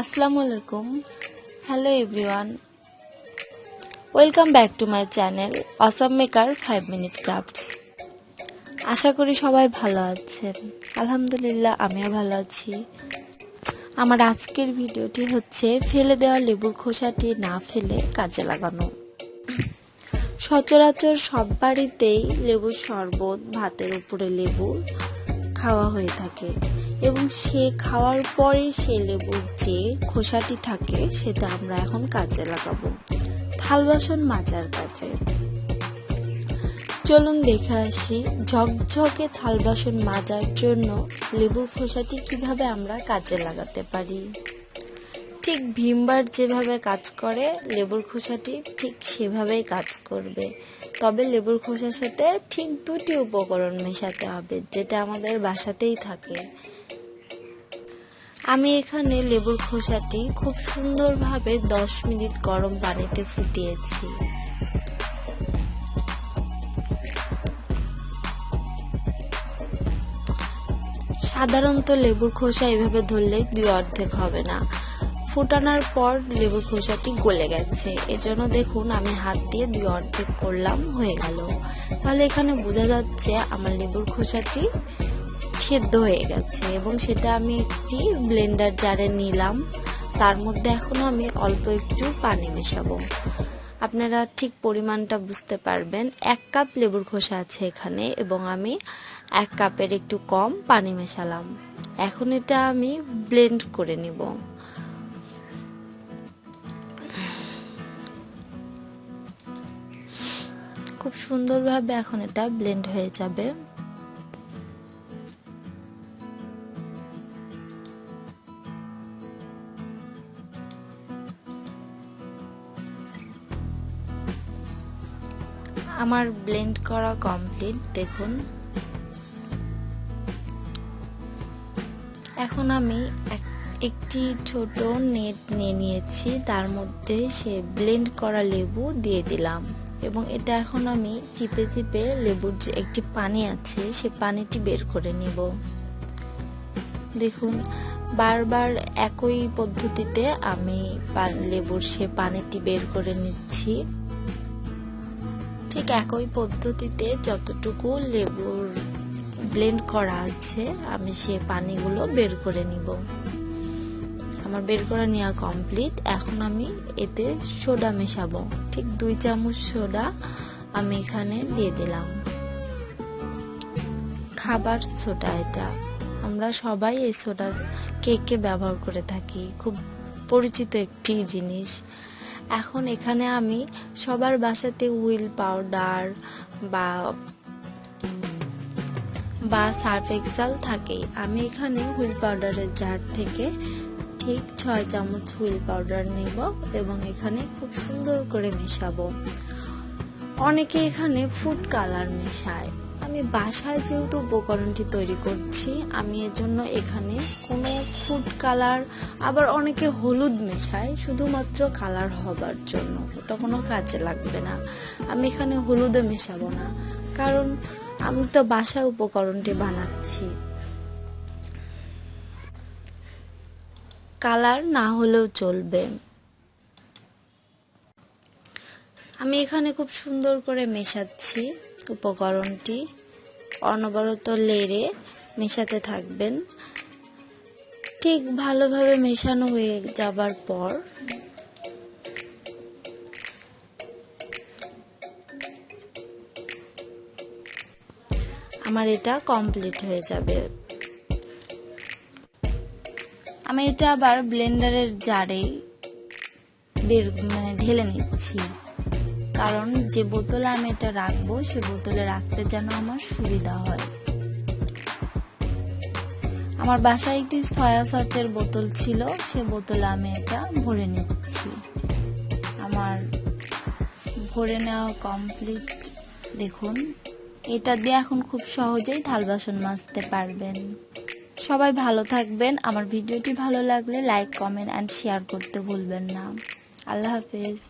আসসালামু আলাইকুম। Hello everyone, welcome back to my channel awesome maker 5 minute crafts. আশা করি সবাই ভালো আছেন। আলহামদুলিল্লাহ আমিও ভালো আছি। আমার আজকের ভিডিওটি হচ্ছে ফেলে দেওয়া লেবুর খোসাটি না ফেলে কাজে লাগানো। সচরাচর সব বাড়িতেই লেবুর শরবত, ভাতের উপরে লেবু খাওয়া হয়ে থাকে এবং সে খাওয়ার পরে সে লেবুর যে খোসাটি থাকে সেটা আমরা এখন কাজে লাগাবো থাল বাসন মাজার কাজে। চলুন দেখে আসি ঝকঝকে থাল বাসন মাজার জন্য লেবুর খোসাটি কিভাবে আমরা কাজে লাগাতে পারি। ঠিক ভিমবার যেভাবে কাজ করে লেবুর খোসাটি ঠিক সেভাবেই কাজ করবে, তবে লেবুর খোসার সাথে ঠিক দুটি উপকরণ মেশাতে হবে যেটা আমাদের বাসাতেই থাকে। আমি এখানে লেবুর খোসাটি খুব সুন্দরভাবে 10 মিনিট গরম পানিতে ফুটিয়েছি। সাধারণত লেবুর খোসা এভাবে ধরলে 2 অর্ধেক হবে না, ফুটানোর পর লেবুর খোসাটি গলে গেছে, এজন্য দেখুন আমি হাত দিয়ে 2 অর্ধেক করলাম, হয়ে গেল। তাহলে এখানে বোঝা যাচ্ছে আমার লেবুর খোসাটি সেদ্ধ হয়ে গেছে এবং সেটা আমি একটি ব্লেন্ডার জারে নিলাম। তার মধ্যে এখন আমি অল্প একটু পানি মেশাবো। আপনারা ঠিক পরিমাণটা বুঝতে পারবেন। 1 কাপ লেবুর খোসা আছে এখানে এবং আমি 1 কাপের একটু কম পানি মেশালাম। এখন এটা আমি ব্লেন্ড করে নিব। খুব সুন্দরভাবে এখন এটা ব্লেন্ড হয়ে যাবে। আমার ব্লেন্ড করা কমপ্লিট, দেখুন। এখন আমি একটি ছোট নেট নিয়ে নিয়েছি, তার মধ্যে সে ব্লেন্ড করা লেবু দিয়ে দিলাম এবং এটা এখন আমি চিপে চিপে লেবুর যে একটি পানি আছে সে পানিটি বের করে নিব। দেখুন বারবার একই পদ্ধতিতে আমি লেবুর সে পানিটি বের করে নিচ্ছি। ঠিক একই পদ্ধতিতে যতটুকু লেবুর ব্লেন্ড করা আছে আমি সে পানিগুলো বের করে নিব। আমার বের করে নেওয়া কমপ্লিট। এখন আমি এতে সোডা মেশাবো। ঠিক 2 চামচ সোডা আমি এখানে দিয়ে দিলাম। খাবার সোডা, এটা আমরা সবাই এই সোডা কেকে ব্যবহার করে থাকি, খুব পরিচিত একটি জিনিস। এখন এখানে আমি সবার বাসাতে হুইল পাউডার বা সার্ফ এক্সেল থাকেই। আমি এখানে হুইল পাউডারের জার থেকে ঠিক 6 চামচ হুইল পাউডার নেব এবং এখানে খুব সুন্দর করে মেশাবো। অনেকে এখানে ফুড কালার মেশায়, আমি বাসায় যেহেতু উপকরণটি তৈরি করছি আমি এজন্য এখানে কোনো ফুড কালার, আবার অনেকে হলুদ মেশায় শুধুমাত্র কালার হবার জন্য, ওটা কোনো কাজে লাগবে না। আমি এখানে হলুদও মেশাবো না, কারণ আমি তো বাসায় উপকরণটি বানাচ্ছি। কালার না হলেও চলবে। আমি এখানে খুব সুন্দর করে মেশাচ্ছি উপকরণটি, অনবরত লেড়ে মেশাতে থাকবেন। ঠিক ভালোভাবে মেশানো হয়ে যাবার পর আমার এটা কমপ্লিট হয়ে যাবে। আমি এটা আবার ব্লেন্ডারের জারে ঢেলে নিচ্ছি, কারণ যে বোতলে আমি এটা রাখবো সে বোতলে রাখতে যেন আমার সুবিধা হয়। আমার বাসায় একটি সয়া সসের বোতল ছিল, সে বোতলে আমি এটা ভরে নিচ্ছি। আমার ভরে নেওয়া কমপ্লিট। দেখুন এটা দিয়ে এখন খুব সহজেই থাল বাসন মাজতে পারবেন। সবাই ভালো থাকবেন। আমার ভিডিওটি ভালো লাগলে লাইক, কমেন্ট এন্ড শেয়ার করতে ভুলবেন না। আল্লাহ হাফেজ।